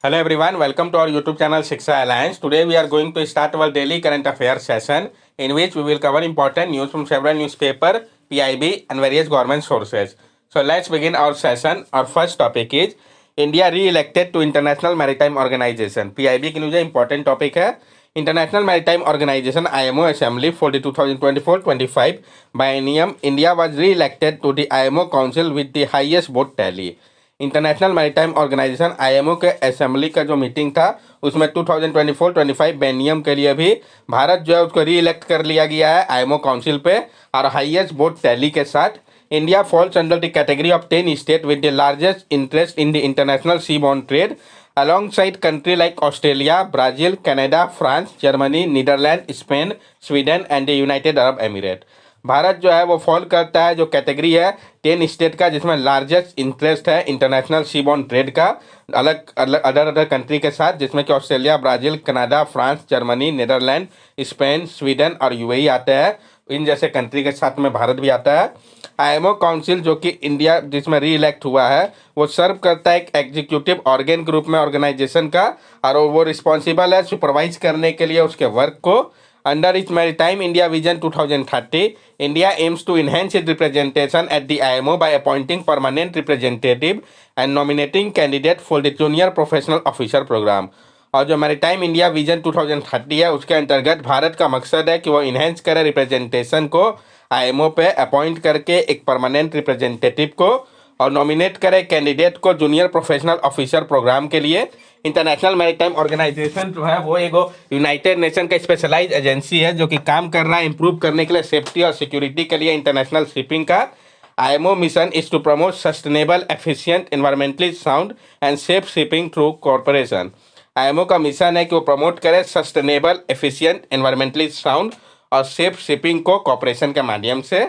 Hello everyone, welcome to our YouTube channel Shiksha Alliance. Today we are going to start our daily current affairs session in which we will cover important news from several newspaper, PIB and various government sources. So let's begin our session. Our first topic is India re-elected to International Maritime Organization. PIB के लिए जो important topic है International Maritime Organization IMO Assembly for the 2024-25 biennium. India was re-elected to the IMO Council with the highest vote tally. International maritime organisation IMO के assembly का जो meeting था उसमें 2024-25 बेनियम के लिए भी भारत जो है उसको री इलेक्ट कर लिया गया है आईएमओ काउंसिल पे और हाईएस्ट वोट टैली के साथ। India falls under the category of 10 state with the largest interest in the international seaborne trade alongside country like Australia, Brazil, Canada, France, Germany, Netherlands, Spain, Sweden and the United Arab Emirates। Bharat जो है वो fall करता है जो category है 10 state का जिसमें largest interest है इंटरनेशनल सीबॉर्न ट्रेड का अलग अलग अदर कंट्री के साथ जिसमें कि Australia, Brazil, Canada, France, Germany, Netherlands, Spain, Sweden और यूएई आते हैं। इन जैसे कंट्री के साथ में भारत भी आता है। आईएमओ काउंसिल जो कि इंडिया जिसमें री इलेक्ट हुआ है वो सर्व करता है एक एग्जीक्यूटिव ऑर्गेन ग्रुप में ऑर्गेनाइजेशन का और वो रिस्पॉन्सिबल है सुपरवाइज करने के लिए उसके वर्क को। Under its Maritime India Vision 2030, India aims to enhance its representation at the IMO by appointing permanent representative and nominating candidate for the Junior Professional Officer Program। और जो मैरीटाइम इंडिया विजन 2030 है उसके अंतर्गत भारत का मकसद है कि वो इन्हेंस करे रिप्रेजेंटेशन को आईएमओ पे अपॉइंट करके एक परमानेंट रिप्रेजेंटेटिव को और नॉमिनेट करे कैंडिडेट को जूनियर प्रोफेशनल ऑफिसर प्रोग्राम के लिए। इंटरनेशनल मैरीटाइम ऑर्गेनाइजेशन जो है वो एक यूनाइटेड नेशन का स्पेशलाइज एजेंसी है जो कि काम कर रहा है इंप्रूव करने के लिए सेफ्टी और सिक्योरिटी के लिए इंटरनेशनल शिपिंग का। IMO mission is to promote sustainable, efficient, environmentally sound and safe shipping through corporation. IMO का मिशन है कि वो प्रमोट करे सस्टेनेबल, एफिशिएंट, एनवायरमेंटली साउंड और सेफ शिपिंग को कॉर्पोरेशन के माध्यम से।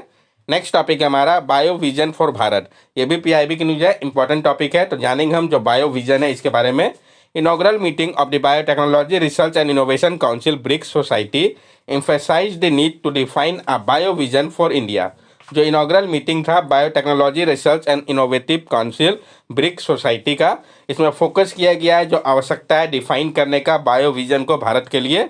नेक्स्ट टॉपिक है हमारा बायो विजन फॉर भारत। ये भी पीआईबी की न्यूज है, इंपॉर्टेंट टॉपिक है तो जानेंगे हम जो बायो विजन है इसके बारे में। Inaugural meeting of the biotechnology research and innovation council BRICS society emphasise the need to define a bio vision for India. जो इनॉग्रल मीटिंग था biotechnology research and innovative council BRICS society का, इसमें focus किया गया है जो आवश्यकता है डिफाइन करने का बायो विजन को भारत के लिए।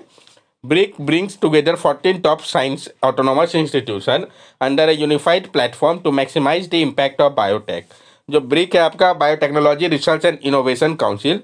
BRIC brings together 14 top science autonomous institutions under a unified platform to maximize the impact of biotech। जो BRIC है आपका biotechnology research and innovation council,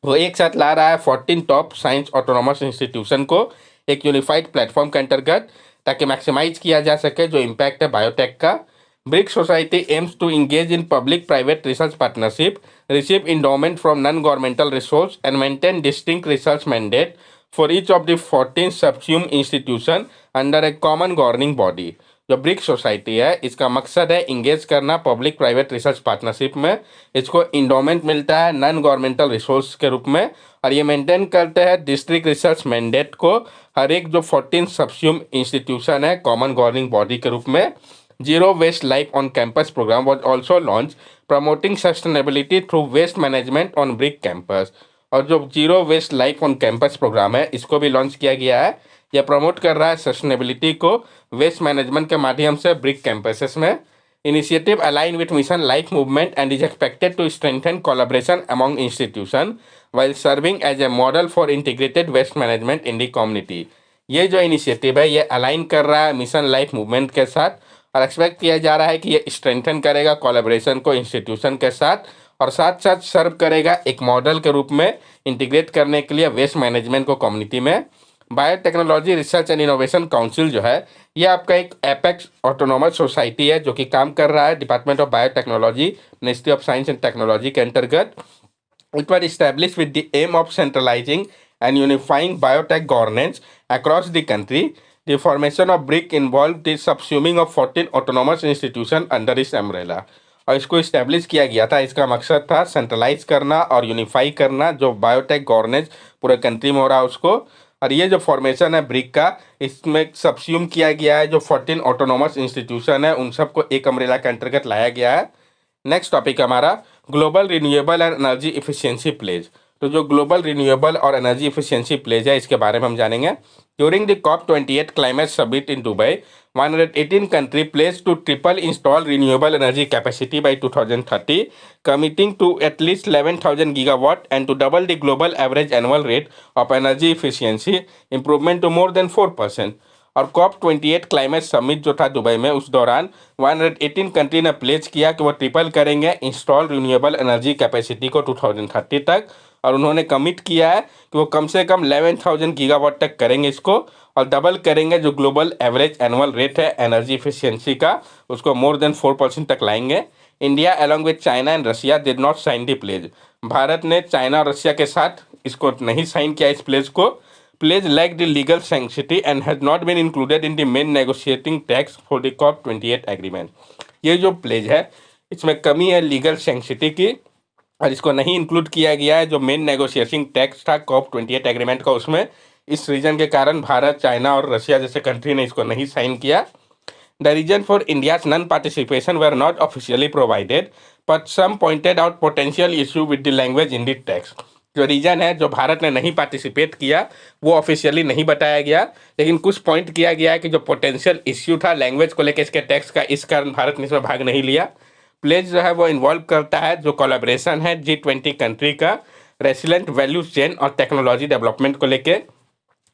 वो एक साथ ला रहा है 14 टॉप साइंस ऑटोनोमस इंस्टीट्यूशन को एक यूनिफाइड प्लेटफॉर्म के अंतर्गत ताकि मैक्सिमाइज किया जा सके जो इम्पैक्ट है बायोटेक का। BRIC society aims to engage in public private research partnership, receive endowment from non governmental resource and maintain distinct research mandate for each of the 14 subsumed institution under a common governing body। जो brick society है इसका मकसद है engage करना public private research partnership में, इसको endowment मिलता है नॉन गवर्नमेंटल रिसोर्स के रूप में और ये मेंटेन करते हैं डिस्ट्रिक्ट रिसर्च मैंडेट को हर एक जो 14 सबस्यूम इंस्टीट्यूशन है कॉमन गवर्निंग बॉडी के रूप में। Zero waste life on campus programme was also launch promoting sustainability through waste management on BRIC campus. और जो zero waste life on campus programme है इसको भी लॉन्च किया गया है। यह प्रमोट कर रहा है सस्टेनेबिलिटी को वेस्ट मैनेजमेंट के माध्यम से ब्रिक कैंपसेस में। Initiative align with mission life movement and is expected to strengthen collaboration among institution while serving as a model for integrated waste management in the community. ये जो initiative है ये align कर रहा है मिशन लाइफ मूवमेंट के साथ और एक्सपेक्ट किया जा रहा है कि ये स्ट्रेंथन करेगा कोलैबोरेशन को इंस्टीट्यूशन के साथ और साथ साथ सर्व करेगा एक मॉडल के रूप में इंटीग्रेट करने के लिए वेस्ट मैनेजमेंट को कम्युनिटी में। Biotechnology research and innovation council जो है ये आपका एक एपेक्स ऑटोनोमस सोसाइटी है जो कि काम कर रहा है department of biotechnology ministry of science and technology के अंतर्गत। It was establish with the aim of centralizing and unifying biotech governance across the country. The formation of BRIC involve the subsuming of 14 autonomous institution under इस umbrella. और इसको establish किया गया था, इसका मकसद था सेंट्रलाइज करना और यूनिफाई करना जो बायोटेक गवर्नेंस पूरे कंट्री में हो रहा है उसको। और ये जो फॉर्मेशन है ब्रिक का इसमें सबस्यूम किया गया है जो 14 ऑटोनोमस इंस्टीट्यूशन है उन सबको एक अम्ब्रेला के अंतर्गत लाया गया है। नेक्स्ट टॉपिक हमारा global renewable and energy efficiency pledge. तो जो ग्लोबल रिन्यूएबल और एनर्जी इफिशियंसी प्लेज है इसके बारे में हम जानेंगे। During the COP28 climate summit in Dubai 118 country pledged to triple install renewable energy capacity by 2030, committing to at least 11,000 gigawatt and to double the global average annual rate of energy efficiency improvement to more than 4%। और COP28 climate summit जो था Dubai में, उस दौरान 118 country ने pledge किया कि वो ट्रिपल करेंगे इंस्टॉल रिन्यूएबल एनर्जी कैपेसिटी को 2030 तक। और उन्होंने कमिट किया है कि वो कम से कम 11,000 गीगावाट तक करेंगे इसको, और डबल करेंगे जो ग्लोबल एवरेज एनुअल रेट है एनर्जी इफिशियंसी का, उसको मोर देन 4% तक लाएंगे। India along with China and Russia did not sign the pledge. Bharat ने चाइना और रशिया के साथ इसको नहीं साइन किया इस प्लेज को। Pledge lack the legal sanctity and has not been included in the main negotiating text for the COP28 agreement. ये जो प्लेज है इसमें कमी है लीगल सैंक्टिटी की, और इसको नहीं इंक्लूड किया गया है जो मेन नेगोशिएटिंग टेक्स्ट था COP28 एग्रीमेंट का उसमें। इस रीजन के कारण भारत, चाइना और रशिया जैसे कंट्री ने इसको नहीं साइन किया। The reason for India's non participation were not officially provided, but some pointed out potential issue with the language in the text. जो रीजन है जो भारत ने नहीं पार्टिसिपेट किया वो ऑफिशियली नहीं बताया गया, लेकिन कुछ पॉइंट किया गया है कि जो पोटेंशियल इश्यू था लैंग्वेज को लेकर इसके टेक्स्ट का, इस कारण भारत ने इसमें भाग नहीं लिया। प्लेज जो है वो इन्वॉल्व करता है जो कोलैबोरेशन है G20 कंट्री का, रेसिलेंट वैल्यू चेन और टेक्नोलॉजी डेवलपमेंट को लेके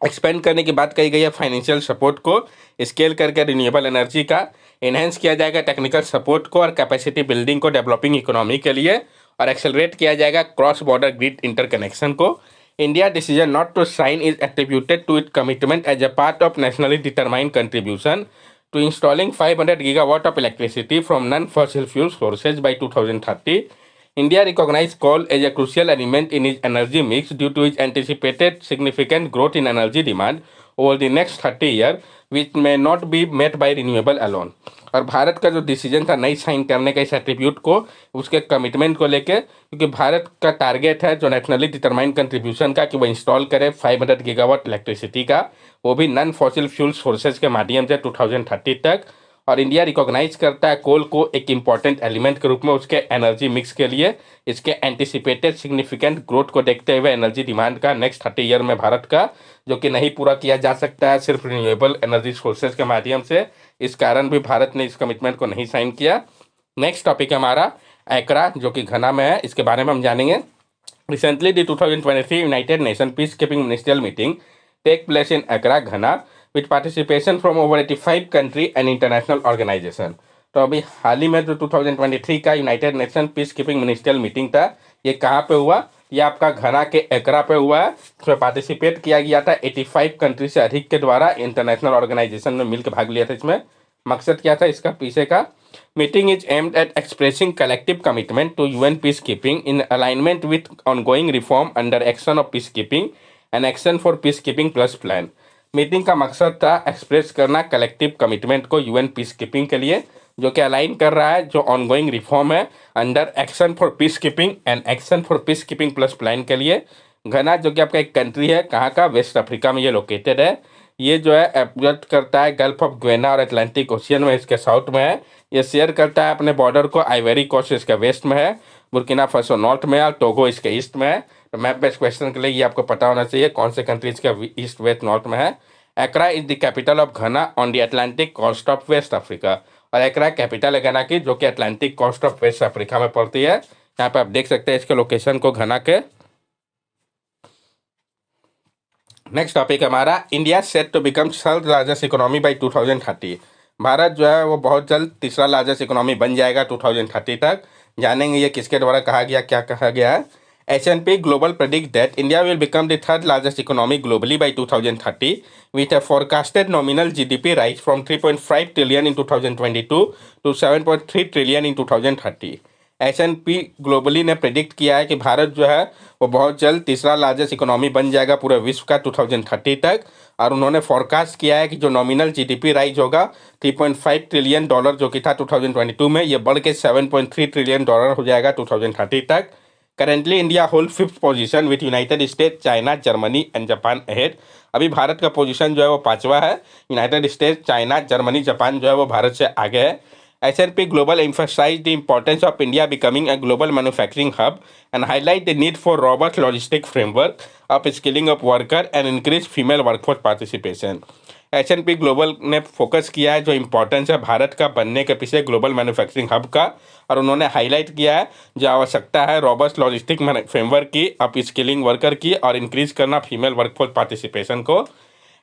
एक्सपेंड करने की बात कही गई है। फाइनेंशियल सपोर्ट को स्केल करके रिन्यूएबल एनर्जी का इन्हेंस किया जाएगा, टेक्निकल सपोर्ट को और कैपेसिटी बिल्डिंग को डेवलपिंग इकोनॉमी के लिए, और एक्सेलरेट किया जाएगा क्रॉस बॉर्डर ग्रिड इंटरकनेक्शन को। India decision not to sign is attributed to it commitment as a part of nationally determined contribution to installing 500 gigawatt of electricity from non-fossil fuel sources by 2030. India recognized coal as a crucial element in its energy mix due to its anticipated significant growth in energy demand over the next 30 years, which may not be met by renewable alone. और भारत का जो decision था नहीं sign करने का इस attribute को, उसके कमिटमेंट को लेके, क्योंकि भारत का टारगेट है जो नेशनली डिटरमाइंड कंट्रीब्यूशन का कि वो इंस्टॉल करे 500 गीगावाट इलेक्ट्रिसिटी का, वो भी नॉन फॉसिल फ्यूल सोर्सेज के माध्यम से 2030 तक। और इंडिया रिकॉग्नाइज करता है कोल को एक इम्पॉर्टेंट एलिमेंट के रूप में उसके एनर्जी मिक्स के लिए। इसके एंटिसिपेटेड सिग्निफिकेंट ग्रोथ को देखते हुए एनर्जी डिमांड का नेक्स्ट 30 ईयर में भारत का, जो कि नहीं पूरा किया जा सकता है सिर्फ रिन्यूएबल एनर्जी सोर्सेज के माध्यम से, इस कारण भी भारत ने इस कमिटमेंट को नहीं साइन किया। नेक्स्ट टॉपिक है हमारा एकरा, जो कि घना में है, इसके बारे में हम जानेंगे। Recently the 2023 United Nation peace keeping ministerial meeting take place in Accra Ghana with participation from over 85 country and international organization। तो अभी हाल ही में जो 2023 का United Nation peace keeping ministerial meeting था, ये कहाँ पे हुआ? ये आपका घना के एकरा पे हुआ है। इसमें पार्टिसिपेट किया गया था 85 कंट्री से अधिक के द्वारा, इंटरनेशनल ऑर्गेनाइजेशन में मिलकर भाग लिया था। इसमें मकसद क्या था इसका पीछे का? Meeting is aimed at expressing collective commitment to UN peace keeping in alignment with ongoing reform under action of peace keeping and action for peace keeping plus plan. Meeting का मकसद था एक्सप्रेस करना कलेक्टिव कमिटमेंट को UN peace keeping के लिए, जो कि align कर रहा है जो ऑनगोइंग रिफॉर्म है under action for peace keeping and action for peace keeping plus plan के लिए। घना जो कि आपका एक कंट्री है, कहाँ का? वेस्ट अफ्रीका में ये लोकेटेड है। ये जो है एब्जर्व करता है गल्फ ऑफ ग्वेना और अटलांटिक ओशियन में, इसके साउथ में है। ये शेयर करता है अपने बॉर्डर को आइवरी कोस्ट इसके वेस्ट में है, बुर्किना फासो नॉर्थ में है और टोगो इसके ईस्ट में है। तो मैप बेस्ड क्वेश्चन के लिए ये आपको पता होना चाहिए कौन से कंट्रीज के ईस्ट वेस्ट नॉर्थ में है। Accra is the capital of Ghana on the Atlantic coast of West Africa. और एकरा कैपिटल है घना की, जो कि Atlantic coast of West Africa में पड़ती है। यहाँ पे आप देख सकते हैं इसके लोकेशन को घना के। नेक्स्ट टॉपिक हमारा India set to become third largest economy by 2030। Bharat जो है वो बहुत जल्द तीसरा लार्जेस्ट इकोनॉमी बन जाएगा 2030 तक। जानेंगे ये किसके द्वारा कहा गया, क्या कहा गया है। S&P Global predict that India will become the third largest economy globally by 2030, with a forecasted nominal GDP rise from 3.5 trillion in 2022 to 7.3 trillion in 2030। S&P globally ने प्रेडिक्ट किया है कि भारत जो है वो बहुत जल्द तीसरा लार्जेस्ट इकोनॉमी बन जाएगा पूरे विश्व का 2030 तक। और उन्होंने फोरकास्ट किया है कि जो नॉमिनल GDP राइज होगा $3.5 ट्रिलियन जो कि था 2022 में, ये बढ़ के $7.3 ट्रिलियन हो जाएगा 2030 तक। Currently India hold 5th position with United state, China, Germany and Japan ahead. अभी भारत का पोजीशन जो है वो 5वां है। United state, China, Germany, Japan जो है वो भारत से आगे है। S&P Global emphasized the importance of India becoming a global manufacturing hub and highlight the need for robust logistic framework, upskilling of worker and increased female workforce participation. S&P global ने focus किया है जो importance है भारत का बनने के पीछे global manufacturing hub का, और उन्होंने हाईलाइट किया है जो आवश्यकता है रॉबस्ट लॉजिस्टिक फ्रेमवर्क की, अप स्किलिंग वर्कर की और इंक्रीज करना फीमेल वर्कफोर्स पार्टिसिपेशन को.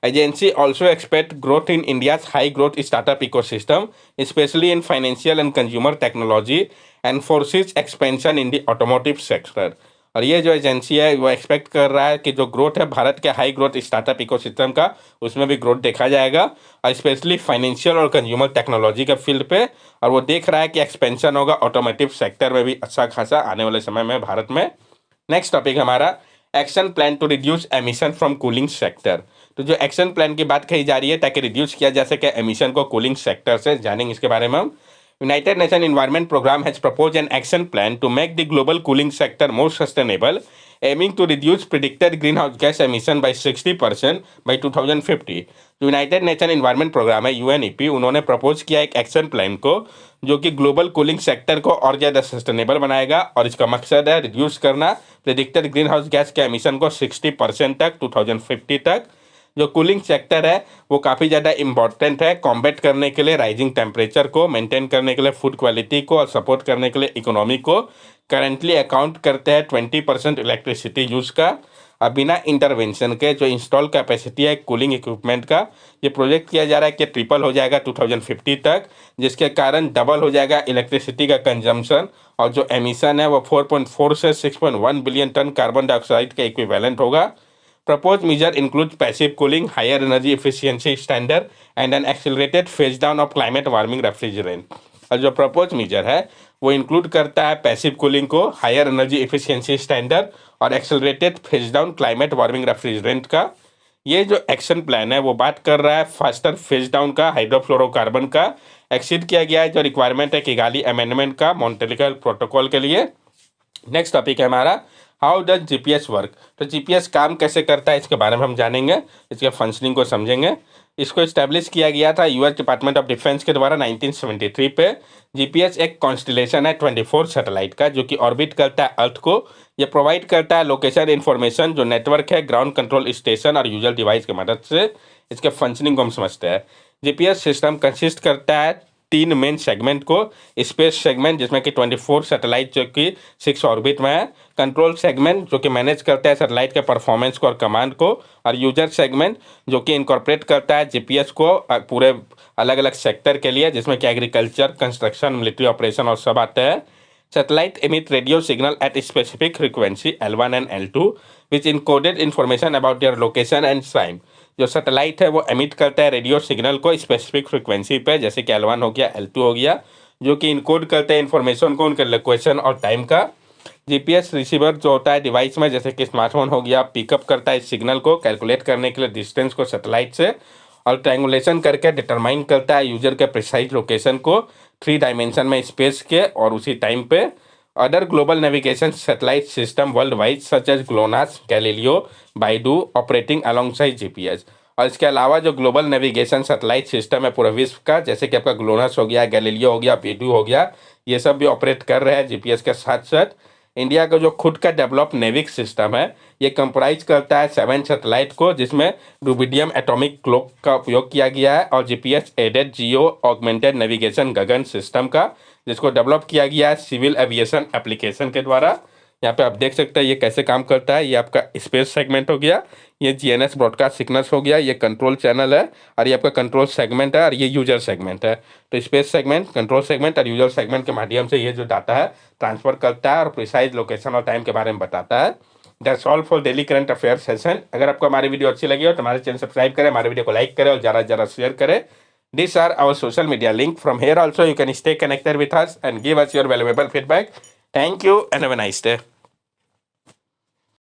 Agency also expect growth in India's high growth startup ecosystem, especially in financial and consumer technology, and foresees expansion in the automotive sector. और ये जो agency है वो expect कर रहा है कि जो ग्रोथ है भारत के हाई ग्रोथ स्टार्टअप इकोसिस्टम का, उसमें भी ग्रोथ देखा जाएगा, और स्पेशली फाइनेंशियल और कंज्यूमर टेक्नोलॉजी के फील्ड पे. और वो देख रहा है कि एक्सपेंशन होगा ऑटोमोटिव सेक्टर में भी अच्छा खासा आने वाले समय में भारत में. नेक्स्ट टॉपिक हमारा action plan to reduce emission from cooling sector. तो जो एक्शन प्लान की बात कही जा रही है ताकि रिड्यूस किया जा सके एमिशन को कूलिंग सेक्टर से, जानेंगे इसके बारे में हम. United Nation environment programme has propose an action plan to make the global cooling sector more sustainable, aiming to reduce predicted green house gas emission by 60% by 2050. जो यूनाइटेड नेशन एनवायरनमेंट प्रोग्राम है UNEP, उन्होंने propose किया एक action plan को जो कि global cooling sector को और ज़्यादा सस्टेनेबल बनाएगा, और इसका मकसद है रिड्यूस करना प्रिडिक्टेड ग्रीन हाउस गैस के एमिशन को 60% तक 2050 तक. जो कूलिंग सेक्टर है वो काफ़ी ज़्यादा इम्पॉर्टेंट है कॉम्बैट करने के लिए राइजिंग टेम्परेचर को, मेंटेन करने के लिए फूड क्वालिटी को और सपोर्ट करने के लिए इकोनॉमी को. करंटली अकाउंट करते हैं 20% इलेक्ट्रिसिटी यूज़ का. अब बिना इंटरवेंशन के जो इंस्टॉल कैपेसिटी है कूलिंग इक्विपमेंट का, ये प्रोजेक्ट किया जा रहा है कि ट्रिपल हो जाएगा 2050 तक, जिसके कारण डबल हो जाएगा इलेक्ट्रिसिटी का कंजम्पशन, और जो एमिशन है वो 4.4 से 6.1 बिलियन टन कार्बन डाइऑक्साइड के इक्विवेलेंट होगा. Proposed measure includes passive cooling, higher energy efficiency standard, and an accelerated phase down of climate warming refrigerant. और जो प्रपोज मेजर है वो इंक्लूड करता है पैसिव कूलिंग को, हायर एनर्जी एफिशिएंसी स्टैंडर्ड और accelerated phase down climate warming refrigerant का. ये जो एक्शन प्लान है वो बात कर रहा है फास्टर फेज डाउन का हाइड्रोफ्लोरोकार्बन का. एक्सीड किया गया है जो रिक्वायरमेंट है किगाली अमेंडमेंट का मॉन्ट्रियल प्रोटोकॉल के लिए. नेक्स्ट टॉपिक है हमारा हाउ डज GPS वर्क. तो GPS काम कैसे करता है इसके बारे में हम जानेंगे, इसके फंक्शनिंग को समझेंगे. इसको इस्टेब्लिश किया गया था US डिपार्टमेंट ऑफ डिफेंस के द्वारा 1973 पे. GPS एक कॉन्स्टिलेशन है 24 सैटेलाइट का जो कि ऑर्बिट करता है अर्थ को. ये प्रोवाइड करता है लोकेशन इन्फॉर्मेशन जो नेटवर्क है ग्राउंड कंट्रोल स्टेशन और यूजर डिवाइस की मदद से. इसके फंक्शनिंग को हम समझते हैं. GPS सिस्टम कंसिस्ट करता है 3 मेन सेगमेंट को. स्पेस सेगमेंट जिसमें कि 24 सैटेलाइट जो कि 6 ऑर्बिट में है. कंट्रोल सेगमेंट जो कि मैनेज करता है सैटेलाइट के परफॉर्मेंस को और कमांड को. और यूजर सेगमेंट जो कि इनकॉर्पोरेट करता है GPS को पूरे अलग अलग सेक्टर के लिए, जिसमें कि एग्रीकल्चर, कंस्ट्रक्शन, मिलिट्री ऑपरेशन और सब आते हैं. Satellite emit radio signal at specific frequency L1 and L2 which encoded information about their location and time. जो सैटेलाइट है वो एमिट करता है रेडियो सिग्नल को स्पेसिफिक फ्रिक्वेंसी पे, जैसे कि L1 हो गया, L2 हो गया, जो कि इनकोड करते हैं इन्फॉर्मेशन को उनके लोकेशन और टाइम का. GPS रिसीवर जो होता है डिवाइस में, जैसे कि स्मार्टफोन हो गया, पिकअप करता है इस सिग्नल को कैलकुलेट करने के लिए डिस्टेंस को सैटेलाइट से, और ट्रायंगुलेशन करके डिटरमाइन करता है यूजर के प्रिसाइज लोकेशन को 3 डायमेंशन में स्पेस के और उसी टाइम पे. Other global navigation satellite system world wide such as GLONASS, Galileo, BeiDou operating alongside GPS. और इसके अलावा जो ग्लोबल नेविगेशन सैटेलाइट सिस्टम है पूरे विश्व का, जैसे कि आपका ग्लोनास हो गया, गैलीलियो हो गया, बाइडू हो गया, ये सब भी ऑपरेट कर रहे हैं GPS के साथ साथ. इंडिया का जो खुद का डेवलप नेविक सिस्टम है ये कंप्राइज करता है 7 सैटेलाइट को, जिसमें रुबिडियम एटॉमिक क्लॉक का उपयोग किया गया है, और GPS aided geo augmented navigation GAGAN system का, जिसको डेवलप किया गया है सिविल एविएशन एप्लीकेशन के द्वारा. यहाँ पे आप देख सकते हैं ये कैसे काम करता है. ये आपका स्पेस सेगमेंट हो गया, ये GNS ब्रॉडकास्ट सिग्नल्स हो गया, ये कंट्रोल चैनल है, और ये आपका कंट्रोल सेगमेंट है, और ये यूजर सेगमेंट है. तो स्पेस सेगमेंट, कंट्रोल सेगमेंट और यूजर सेगमेंट के माध्यम से ये जो डाटा है ट्रांसफर करता है और प्रिसाइज लोकेशन और टाइम के बारे में बताता है. That's all for daily current affair session. अगर आपको हमारी वीडियो अच्छी लगी हो तो हमारे चैनल सब्सक्राइब करें, हमारे वीडियो को लाइक करें और ज़्यादा से ज़्यादा शेयर करें. These are our social media link. From here also you can stay connected with us and give us your valuable feedback. Thank you and have a nice day.